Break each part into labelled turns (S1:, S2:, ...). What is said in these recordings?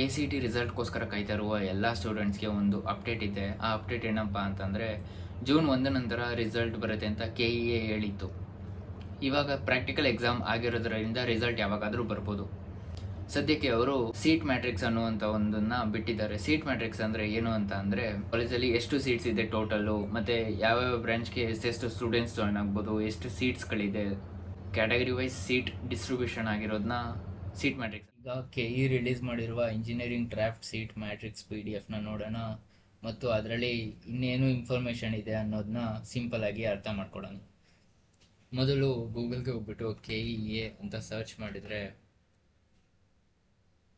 S1: ACT ರಿಸಲ್ಟ್ಗೋಸ್ಕರ ಕಾಯ್ತಾ ಇರುವ ಎಲ್ಲ ಸ್ಟೂಡೆಂಟ್ಸ್ಗೆ ಒಂದು ಅಪ್ಡೇಟ್ ಇದೆ. ಆ ಅಪ್ಡೇಟ್ ಏನಪ್ಪ ಅಂತಂದರೆ ಜೂನ್ 1 ನಂತರ ರಿಸಲ್ಟ್ ಬರುತ್ತೆ ಅಂತ KEA ಹೇಳಿತ್ತು. ಇವಾಗ ಪ್ರಾಕ್ಟಿಕಲ್ ಎಕ್ಸಾಮ್ ಆಗಿರೋದ್ರಿಂದ ರಿಸಲ್ಟ್ ಯಾವಾಗಾದರೂ ಬರ್ಬೋದು. ಸದ್ಯಕ್ಕೆ ಅವರು ಸೀಟ್ ಮ್ಯಾಟ್ರಿಕ್ಸ್ ಅನ್ನುವಂಥ ಒಂದನ್ನು ಬಿಟ್ಟಿದ್ದಾರೆ. ಸೀಟ್ ಮ್ಯಾಟ್ರಿಕ್ಸ್ ಅಂದರೆ ಏನು ಅಂತ ಅಂದರೆ ಕಾಲೇಜಲ್ಲಿ ಎಷ್ಟು ಸೀಟ್ಸ್ ಇದೆ ಟೋಟಲ್ಲು, ಮತ್ತು ಯಾವ್ಯಾವ ಬ್ರಾಂಚ್ಗೆ ಎಷ್ಟೆಷ್ಟು ಸ್ಟೂಡೆಂಟ್ಸ್ ಜಾಯ್ನ್ ಆಗ್ಬೋದು, ಎಷ್ಟು ಸೀಟ್ಸ್ಗಳಿದೆ, ಕ್ಯಾಟಗರಿ ವೈಸ್ ಸೀಟ್ ಡಿಸ್ಟ್ರಿಬ್ಯೂಷನ್ ಆಗಿರೋದನ್ನ ಸೀಟ್ ಮ್ಯಾಟ್ರಿಕ್ಸ್. ಈಗ KE ರಿಲೀಸ್ ಮಾಡಿರುವ engineering draft seat matrix PDF ನೋಡೋಣ ಮತ್ತು ಅದರಲ್ಲಿ ಇನ್ನೇನು ಇನ್ಫಾರ್ಮೇಷನ್ ಇದೆ ಅನ್ನೋದನ್ನ ಸಿಂಪಲ್ ಆಗಿ ಅರ್ಥ ಮಾಡ್ಕೊಳ್ಳೋಣ. ಮೊದಲು ಗೂಗಲ್ಗೆ ಹೋಗ್ಬಿಟ್ಟು KEA ಅಂತ ಸರ್ಚ್ ಮಾಡಿದರೆ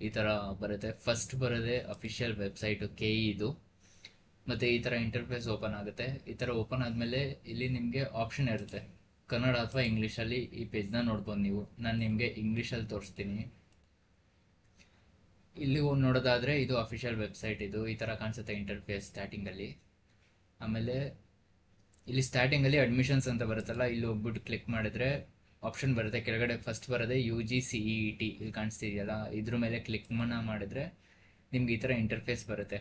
S1: ಈ ಥರ ಬರುತ್ತೆ. ಫಸ್ಟ್ ಬರೋದೇ ಅಫಿಷಿಯಲ್ ವೆಬ್ಸೈಟು KE ಮತ್ತು ಈ ಥರ ಇಂಟರ್ಫೇಸ್ ಓಪನ್ ಆಗುತ್ತೆ. ಈ ಥರ ಓಪನ್ ಆದಮೇಲೆ ಇಲ್ಲಿ ನಿಮಗೆ ಆಪ್ಷನ್ ಇರುತ್ತೆ, ಕನ್ನಡ ಅಥವಾ ಇಂಗ್ಲೀಷಲ್ಲಿ ಈ ಪೇಜ್ನ ನೋಡ್ಬೋದು ನೀವು. ನಾನು ನಿಮಗೆ ಇಂಗ್ಲೀಷಲ್ಲಿ ತೋರಿಸ್ತೀನಿ. ಇಲ್ಲಿ ನೋಡೋದಾದರೆ ಇದು ಅಫಿಷಿಯಲ್ ವೆಬ್ಸೈಟ್. ಈ ಥರ ಕಾಣಿಸುತ್ತೆ ಇಂಟರ್ಫೇಸ್ ಸ್ಟಾರ್ಟಿಂಗಲ್ಲಿ. ಆಮೇಲೆ ಇಲ್ಲಿ ಸ್ಟಾರ್ಟಿಂಗಲ್ಲಿ ಅಡ್ಮಿಷನ್ಸ್ ಅಂತ ಬರುತ್ತಲ್ಲ, ಇಲ್ಲಿ ಹೋಗ್ಬಿಟ್ಟು ಕ್ಲಿಕ್ ಮಾಡಿದ್ರೆ ಆಪ್ಷನ್ ಬರುತ್ತೆ. ಕೆಳಗಡೆ ಫಸ್ಟ್ ಬರೋದೇ UG CET ಇಲ್ಲಿ ಕಾಣಿಸ್ತಿದೆಯಲ್ಲ, ಇದ್ರ ಮೇಲೆ ಕ್ಲಿಕ್ ಮಾಡಿದ್ರೆ ನಿಮ್ಗೆ ಈ ಥರ ಇಂಟರ್ಫೇಸ್ ಬರುತ್ತೆ.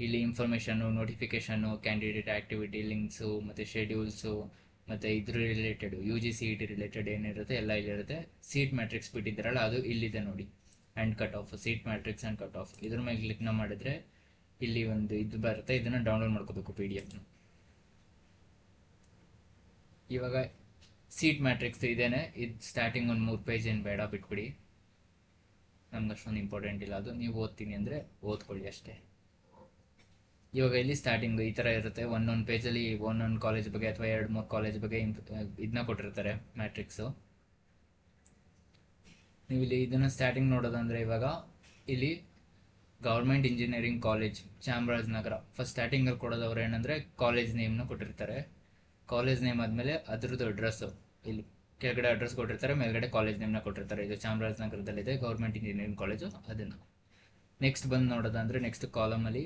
S1: ಇಲ್ಲಿ information, notification, candidate activity, links ಮತ್ತು ಶೆಡ್ಯೂಲ್ಸು ಮತ್ತು ಇದ್ರ ರಿಲೇಟೆಡ್ UG CET ರಿಲೇಟೆಡ್ ಏನಿರುತ್ತೆ ಎಲ್ಲ ಇಲ್ಲಿರುತ್ತೆ. ಸೀಟ್ ಮ್ಯಾಟ್ರಿಕ್ಸ್ ಬಿಟ್ಟಿದ್ದಾರಲ್ಲ ಅದು ಇಲ್ಲಿದೆ ನೋಡಿ, and cut off, seat matrix and cut off. ಇದ್ರ ಮೇಲೆ ಕ್ಲಿಕ್ನ ಮಾಡಿದರೆ ಇಲ್ಲಿ ಒಂದು ಇದು ಬರುತ್ತೆ, ಇದನ್ನು ಡೌನ್ಲೋಡ್ ಮಾಡ್ಕೋಬೇಕು PDF. ಇವಾಗ ಸೀಟ್ ಮ್ಯಾಟ್ರಿಕ್ಸ್ ಇದೇನೆ, ಇದು ಸ್ಟಾರ್ಟಿಂಗ್ ಒಂದು 3 ಪೇಜ್ ಏನು ಬೇಡ, ಬಿಟ್ಬಿಡಿ, ನಮ್ಗೆ ಅಷ್ಟೊಂದು ಇಂಪಾರ್ಟೆಂಟ್ ಇಲ್ಲ ಅದು. ನೀವು ಓದ್ತೀನಿ ಅಂದರೆ ಓದ್ಕೊಳ್ಳಿ ಅಷ್ಟೇ. ಇವಾಗ ಇಲ್ಲಿ ಸ್ಟಾರ್ಟಿಂಗ್ ಈ ಥರ ಇರುತ್ತೆ, ಒಂದೊಂದು ಪೇಜಲ್ಲಿ ಒಂದೊಂದು ಕಾಲೇಜ್ ಬಗ್ಗೆ ಅಥವಾ 2-3 ಕಾಲೇಜ್ ಬಗ್ಗೆ ಇದನ್ನ ಕೊಟ್ಟಿರ್ತಾರೆ ಮ್ಯಾಟ್ರಿಕ್ಸು. ನೀವು ಇಲ್ಲಿ ಇದನ್ನು ಸ್ಟಾರ್ಟಿಂಗ್ ನೋಡೋದಂದರೆ ಇವಾಗ ಇಲ್ಲಿ government engineering college Chamarajanagar first ಸ್ಟಾರ್ಟಿಂಗಲ್ಲಿ ಕೊಡೋದವ್ರು ಏನಂದರೆ ಕಾಲೇಜ್ ನೇಮ್ನ ಕೊಟ್ಟಿರ್ತಾರೆ. ಕಾಲೇಜ್ ನೇಮ್ ಆದಮೇಲೆ ಅದ್ರದ್ದು ಅಡ್ರೆಸ್ಸು ಇಲ್ಲಿ ಕೆಳಗಡೆ ಅಡ್ರೆಸ್ ಕೊಟ್ಟಿರ್ತಾರೆ, ಮೇಲ್ಗಡೆ ಕಾಲೇಜ್ ನೇಮ್ನ ಕೊಟ್ಟಿರ್ತಾರೆ. ಇದು ಚಾಮರಾಜನಗರದಲ್ಲಿದೆ ಗೌರ್ಮೆಂಟ್ ಇಂಜಿನಿಯರಿಂಗ್ ಕಾಲೇಜು, ಅದನ್ನು. ನೆಕ್ಸ್ಟ್ ಬಂದು ನೋಡೋದಂದರೆ ನೆಕ್ಸ್ಟ್ ಕಾಲಮಲ್ಲಿ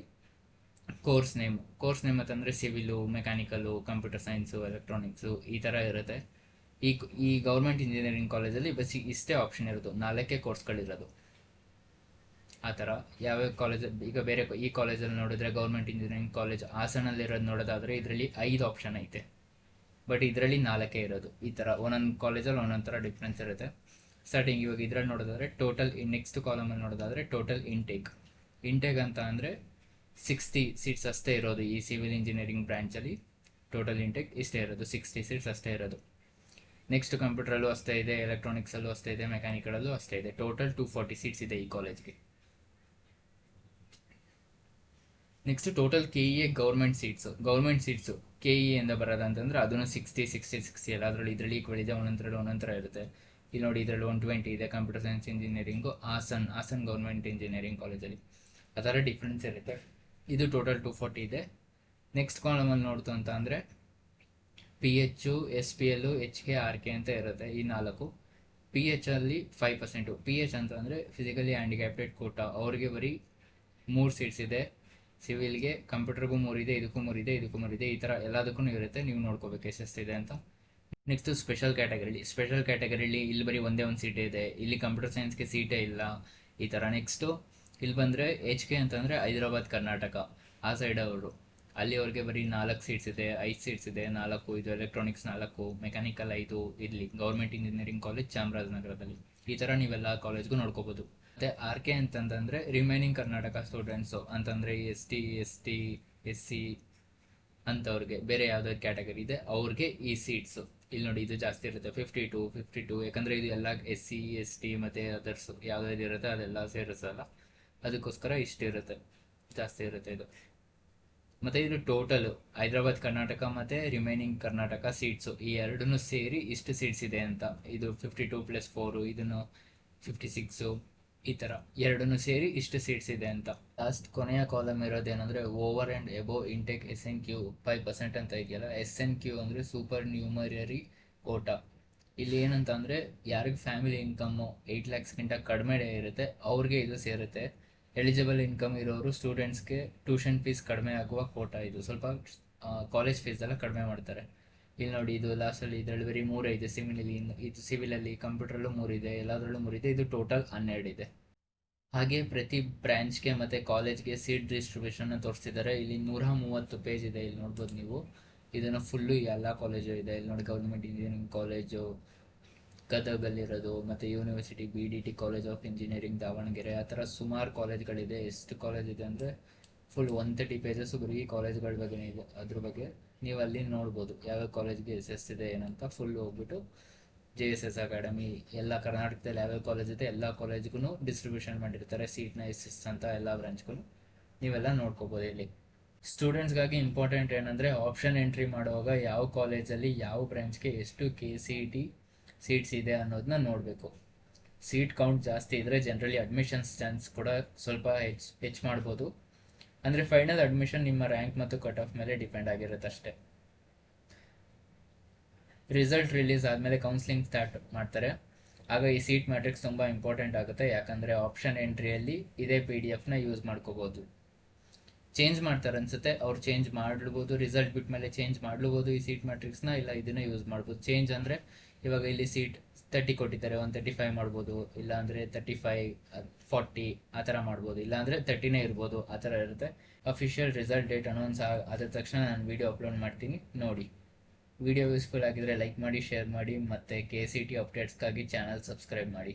S1: ಕೋರ್ಸ್ ನೇಮ್ ಅಂತಂದರೆ civil, mechanical, computer science, electronics ಈ ಥರ ಇರುತ್ತೆ. ಈ ಗೌರ್ಮೆಂಟ್ ಇಂಜಿನಿಯರಿಂಗ್ ಕಾಲೇಜಲ್ಲಿ ಇಷ್ಟೇ ಆಪ್ಷನ್ ಇರೋದು, 4 ಕೋರ್ಸ್ಗಳಿರೋದು. ಆ ಥರ ಯಾವ್ಯಾವ ಕಾಲೇಜ್, ಈಗ ಬೇರೆ ಈ ಕಾಲೇಜಲ್ಲಿ ನೋಡಿದ್ರೆ ಗೌರ್ಮೆಂಟ್ ಇಂಜಿನಿಯರಿಂಗ್ ಕಾಲೇಜ್ ಹಾಸನಲ್ಲಿರೋದು ನೋಡೋದಾದರೆ ಇದರಲ್ಲಿ 5 ಆಪ್ಷನ್ ಐತೆ, ಬಟ್ ಇದರಲ್ಲಿ 4 ಇರೋದು. ಈ ಥರ ಒಂದೊಂದು ಕಾಲೇಜಲ್ಲಿ ಒಂದೊಂದು ಥರ ಡಿಫ್ರೆನ್ಸ್ ಇರುತ್ತೆ. ಸ್ಟಾರ್ಟಿಂಗ್ ಇವಾಗ ಇದರಲ್ಲಿ ನೋಡೋದಾದರೆ ಟೋಟಲ್ ನೆಕ್ಸ್ಟ್ ಕಾಲಮಲ್ಲಿ ನೋಡೋದಾದರೆ ಟೋಟಲ್ ಇಂಟೇಕ್ ಅಂತ ಅಂದರೆ 60 ಸೀಟ್ಸ್ ಅಷ್ಟೇ ಇರೋದು. ಈ ಸಿವಿಲ್ ಇಂಜಿನಿಯರಿಂಗ್ ಬ್ರಾಂಚಲ್ಲಿ ಟೋಟಲ್ ಇಂಟೇಕ್ ಇಷ್ಟೇ ಇರೋದು, 60 ಸೀಟ್ಸ್ ಅಷ್ಟೇ ಇರೋದು. ನೆಕ್ಸ್ಟ್ ಕಂಪ್ಯೂಟರಲ್ಲೂ ಅಷ್ಟೇ ಇದೆ, ಎಲೆಕ್ಟ್ರಾನಿಕ್ಸಲ್ಲೂ ಅಷ್ಟೇ ಇದೆ, ಮೆಕ್ಯಾನಿಕಲಲ್ಲೂ ಅಷ್ಟೇ ಇದೆ. ಟೋಟಲ್ 240 ಸೀಟ್ಸ್ ಇದೆ ಈ ಕಾಲೇಜ್ಗೆ. Next total KEA government seats KEA ಇಂದ ಬರೋದಂತಂದ್ರೆ ಅದನ್ನು 60 ಎಲ್ಲ ಅದರಲ್ಲಿ ಇದರಲ್ಲಿ ಈಕ್ವಲ್ ಇದೆ, ಒಂದೊಂದು ಥರ ಇರುತ್ತೆ. ಇಲ್ಲಿ ನೋಡಿ ಇದರಲ್ಲಿ 120 ಇದೆ computer science engineering Hassan government engineering ಕಾಲೇಜಲ್ಲಿ. ಆ ಥರ ಡಿಫ್ರೆನ್ಸ್ ಇರುತ್ತೆ. ಇದು ಟೋಟಲ್ 240 ಇದೆ. ನೆಕ್ಸ್ಟ್ ಕಾಲಮಲ್ಲಿ ನೋಡ್ತು ಅಂತ ಅಂದರೆ PH, SPL, HK, RK ಅಂತ ಇರುತ್ತೆ, ಈ 4. PH ಅಲ್ಲಿ 5%. PH ಅಂತ ಅಂದರೆ ಫಿಸಿಕಲಿ ಹ್ಯಾಂಡಿಕ್ಯಾಪ್ಟೆಡ್ ಕೋಟಾ, ಅವ್ರಿಗೆ ಬರೀ 3 ಸೀಟ್ಸ್ ಇದೆ. ಸಿವಿಲ್ಗೆ, ಕಂಪ್ಯೂಟರ್ಗೂ 3 ಇದೆ, ಇದಕ್ಕೂ 3 ಇದೆ, ಇದಕ್ಕೂ 3 ಇದೆ. ಈ ಥರ ಎಲ್ಲದಕ್ಕೂ ಇರುತ್ತೆ, ನೀವು ನೋಡ್ಕೋಬೇಕು ಎಷ್ಟೆಷ್ಟಿದೆ ಅಂತ. ನೆಕ್ಸ್ಟ್ ಸ್ಪೆಷಲ್ ಕ್ಯಾಟಗರಿಲಿ ಇಲ್ಲಿ ಬರೀ ಒಂದೇ ಒಂದು ಸೀಟೇ ಇದೆ, ಇಲ್ಲಿ ಕಂಪ್ಯೂಟರ್ ಸೈನ್ಸ್ಗೆ ಸೀಟೇ ಇಲ್ಲ, ಈ ಥರ. ನೆಕ್ಸ್ಟು ಇಲ್ಲಿ ಬಂದರೆ HK ಅಂತಂದರೆ ಹೈದರಾಬಾದ್ ಕರ್ನಾಟಕ, ಆ ಸೈಡ್ ಅವರು, ಅಲ್ಲಿ ಅವ್ರಿಗೆ ಬರೀ 4 ಸೀಟ್ಸ್ ಇದೆ, 5 ಸೀಟ್ಸ್ ಇದೆ, 4. ಇದು ಎಲೆಕ್ಟ್ರಾನಿಕ್ಸ್ 4, ಮೆಕ್ಯಾನಿಕಲ್ 5 ಇಲ್ಲಿ ಗೌರ್ಮೆಂಟ್ ಇಂಜಿನಿಯರಿಂಗ್ ಕಾಲೇಜ್ ಚಾಮರಾಜನಗರದಲ್ಲಿ. ಈ ಥರ ನೀವೆಲ್ಲ ಕಾಲೇಜ್ಗೂ ನೋಡ್ಕೋಬೋದು. ಮತ್ತು RK ಅಂತಂದರೆ ರಿಮೈನಿಂಗ್ ಕರ್ನಾಟಕ ಸ್ಟೂಡೆಂಟ್ಸು ಅಂತಂದರೆ ST, ST, SC ಅಂಥವ್ರಿಗೆ, ಬೇರೆ ಯಾವುದಾದ್ರು ಕ್ಯಾಟಗರಿ ಇದೆ ಅವ್ರಿಗೆ ಈ ಸೀಟ್ಸು. ಇಲ್ಲಿ ನೋಡಿ ಇದು ಜಾಸ್ತಿ ಇರುತ್ತೆ, 52, ಯಾಕಂದರೆ ಇದು ಎಲ್ಲ SC, ST ಮತ್ತು ಅದರ್ಸು ಯಾವುದಾದ್ರು ಇರುತ್ತೆ ಅದೆಲ್ಲ ಸೇರಿಸಲ್ಲ, ಅದಕ್ಕೋಸ್ಕರ ಇಷ್ಟಿರುತ್ತೆ, ಜಾಸ್ತಿ ಇರುತ್ತೆ ಇದು. ಮತ್ತು ಇದು ಟೋಟಲು ಹೈದರಾಬಾದ್ ಕರ್ನಾಟಕ ಮತ್ತು ರಿಮೈನಿಂಗ್ ಕರ್ನಾಟಕ ಸೀಟ್ಸು ಈ ಎರಡನ್ನೂ ಸೇರಿ ಇಷ್ಟು ಸೀಟ್ಸ್ ಇದೆ ಅಂತ. ಇದು 52 + 4, ಇದನ್ನು 56, ಈ ಥರ ಎರಡನ್ನೂ ಸೇರಿ ಇಷ್ಟು ಸೀಟ್ಸ್ ಇದೆ ಅಂತ. ಲಾಸ್ಟ್ ಕೊನೆಯ ಕಾಲಮ್ ಇರೋದೇನೆಂದರೆ over and above intake SNQ 5% ಅಂತ ಇದೆಯಲ್ಲ. SNQ ಅಂದರೆ ಸೂಪರ್ ನ್ಯೂಮರರಿ ಕೋಟಾ. ಇಲ್ಲಿ ಏನಂತ ಅಂದರೆ ಯಾರಿಗೆ ಫ್ಯಾಮಿಲಿ ಇನ್ಕಮ್ಮು 8 lakhsಗಿಂತ ಕಡಿಮೆ ಇರುತ್ತೆ ಅವ್ರಿಗೆ ಇದು ಸೇರುತ್ತೆ. ಎಲಿಜಿಬಲ್ ಇನ್ಕಮ್ ಇರೋರು ಸ್ಟೂಡೆಂಟ್ಸ್ಗೆ ಟ್ಯೂಷನ್ ಫೀಸ್ ಕಡಿಮೆ ಆಗುವ ಕೋಟಾ. ಇದು ಸ್ವಲ್ಪ ಕಾಲೇಜ್ ಫೀಸ್ ಎಲ್ಲ ಕಡಿಮೆ ಮಾಡ್ತಾರೆ. ಇಲ್ಲಿ ನೋಡಿ ಇದು ಲಾಸ್ಟಲ್ಲಿ ಇದರಲ್ಲಿ ಬರೀ 3 ಇದೆ ಸಿವಿಲಲ್ಲಿ, ಇದು ಸಿವಿಲಲ್ಲಿ, ಕಂಪ್ಯೂಟ್ರಲ್ಲೂ 3 ಇದೆ, ಎಲ್ಲದರಲ್ಲೂ 3 ಇದೆ. ಇದು ಟೋಟಲ್ 12 ಇದೆ. ಹಾಗೆ ಪ್ರತಿ ಬ್ರಾಂಚ್ಗೆ ಮತ್ತು ಕಾಲೇಜ್ಗೆ ಸೀಟ್ ಡಿಸ್ಟ್ರಿಬ್ಯೂಷನ್ನ ತೋರಿಸ್ತಿದ್ದಾರೆ. ಇಲ್ಲಿ 130 ಪೇಜ್ ಇದೆ, ಇಲ್ಲಿ ನೋಡ್ಬೋದು ನೀವು. ಇದನ್ನು ಫುಲ್ಲು ಎಲ್ಲ ಕಾಲೇಜು ಇದೆ. ಇಲ್ಲಿ ನೋಡಿ, ಗೌರ್ಮೆಂಟ್ ಇಂಜಿನಿಯರಿಂಗ್ ಕಾಲೇಜು ಗದಗಲ್ಲಿರೋದು, ಮತ್ತು university BDT college of engineering Davanagere, ಆ ಥರ ಸುಮಾರು ಕಾಲೇಜ್ಗಳಿದೆ. ಎಷ್ಟು ಕಾಲೇಜ್ ಇದೆ ಅಂದರೆ ಫುಲ್ 130 ಪೇಜಸ್ಸು ಬರೀ ಕಾಲೇಜ್ಗಳ ಬಗ್ಗೆ ಇದೆ. ಅದ್ರ ಬಗ್ಗೆ ನೀವು ಅಲ್ಲಿ ನೋಡ್ಬೋದು ಯಾವ್ಯಾವ ಕಾಲೇಜ್ಗೆ ಎಷ್ಟೆಷ್ಟಿದೆ ಏನಂತ. ಫುಲ್ ಹೋಗ್ಬಿಟ್ಟು JSS ಅಕಾಡೆಮಿ ಎಲ್ಲ ಕರ್ನಾಟಕದಲ್ಲಿ ಯಾವ್ಯಾವ ಕಾಲೇಜ್ ಇದೆ ಎಲ್ಲ ಕಾಲೇಜ್ಗೂ ಡಿಸ್ಟ್ರಿಬ್ಯೂಷನ್ ಮಾಡಿರ್ತಾರೆ ಸೀಟ್ನ ಎಷ್ಟು ಅಂತ ಎಲ್ಲ ಬ್ರಾಂಚ್ಗೂ. ನೀವೆಲ್ಲ ನೋಡ್ಕೋಬೋದು ಇಲ್ಲಿ. ಸ್ಟೂಡೆಂಟ್ಸ್ಗಾಗಿ ಇಂಪಾರ್ಟೆಂಟ್ ಏನಂದರೆ, ಆಪ್ಷನ್ ಎಂಟ್ರಿ ಮಾಡುವಾಗ ಯಾವ ಕಾಲೇಜಲ್ಲಿ ಯಾವ ಬ್ರಾಂಚ್ಗೆ ಎಷ್ಟು KCET ಸೀಟ್ಸ್ ಇದೆ ಅನ್ನೋದನ್ನ ನೋಡಬೇಕು. ಸೀಟ್ ಕೌಂಟ್ ಜಾಸ್ತಿ ಇದ್ದರೆ ಜನರಲಿ ಅಡ್ಮಿಷನ್ಸ್ ಚಾನ್ಸ್ ಕೂಡ ಸ್ವಲ್ಪ ಹೆಚ್ಚು ಮಾಡ್ಬೋದು. ಅಂದರೆ ಫೈನಲ್ ಅಡ್ಮಿಷನ್ ನಿಮ್ಮ ರ್ಯಾಂಕ್ ಮತ್ತು ಕಟ್ ಆಫ್ ಮೇಲೆ ಡಿಪೆಂಡ್ ಆಗಿರುತ್ತೆ ಅಷ್ಟೇ. ರಿಸಲ್ಟ್ ರಿಲೀಸ್ ಆದಮೇಲೆ ಕೌನ್ಸಿಲಿಂಗ್ ಸ್ಟಾರ್ಟ್ ಮಾಡ್ತಾರೆ. ಆಗ ಈ ಸೀಟ್ ಮ್ಯಾಟ್ರಿಕ್ಸ್ ತುಂಬ ಇಂಪಾರ್ಟೆಂಟ್ ಆಗುತ್ತೆ, ಯಾಕಂದರೆ ಆಪ್ಷನ್ ಎಂಟ್ರಿಯಲ್ಲಿ ಇದೇ PDF ಯೂಸ್ ಮಾಡ್ಕೋಬೋದು. ಚೇಂಜ್ ಮಾಡ್ತಾರೆ ಅನ್ಸುತ್ತೆ, ಅವ್ರು ಚೇಂಜ್ ಮಾಡ್ಬೋದು. ರಿಸಲ್ಟ್ ಬಿಟ್ಟ ಮೇಲೆ ಚೇಂಜ್ ಮಾಡ್ಬೋದು ಈ ಸೀಟ್ ಮ್ಯಾಟ್ರಿಕ್ಸ್ನ, ಇಲ್ಲ ಇದನ್ನೇ ಯೂಸ್ ಮಾಡ್ಬೋದು. ಚೇಂಜ್ ಅಂದರೆ ಇವಾಗ ಇಲ್ಲಿ ಸೀಟ್ 30 ಕೊಟ್ಟಿದ್ದಾರೆ, 135 ಮಾಡ್ಬೋದು, ಇಲ್ಲಾಂದರೆ 35 40 ಆ ಥರ ಮಾಡ್ಬೋದು, ಇಲ್ಲಾಂದರೆ 30ನೇ ಇರ್ಬೋದು, ಆ ಥರ ಇರುತ್ತೆ. ಅಫಿಷಿಯಲ್ ರಿಸಲ್ಟ್ ಡೇಟ್ ಅನೌನ್ಸ್ ಆದ ತಕ್ಷಣ ನಾನು ವಿಡಿಯೋ ಅಪ್ಲೋಡ್ ಮಾಡ್ತೀನಿ, ನೋಡಿ. ವಿಡಿಯೋ ಯೂಸ್ಫುಲ್ ಆಗಿದ್ರೆ ಲೈಕ್ ಮಾಡಿ, ಶೇರ್ ಮಾಡಿ, ಮತ್ತು KCET ಅಪ್ಡೇಟ್ಸ್ಗಾಗಿ ಚಾನಲ್ ಸಬ್ಸ್ಕ್ರೈಬ್ ಮಾಡಿ.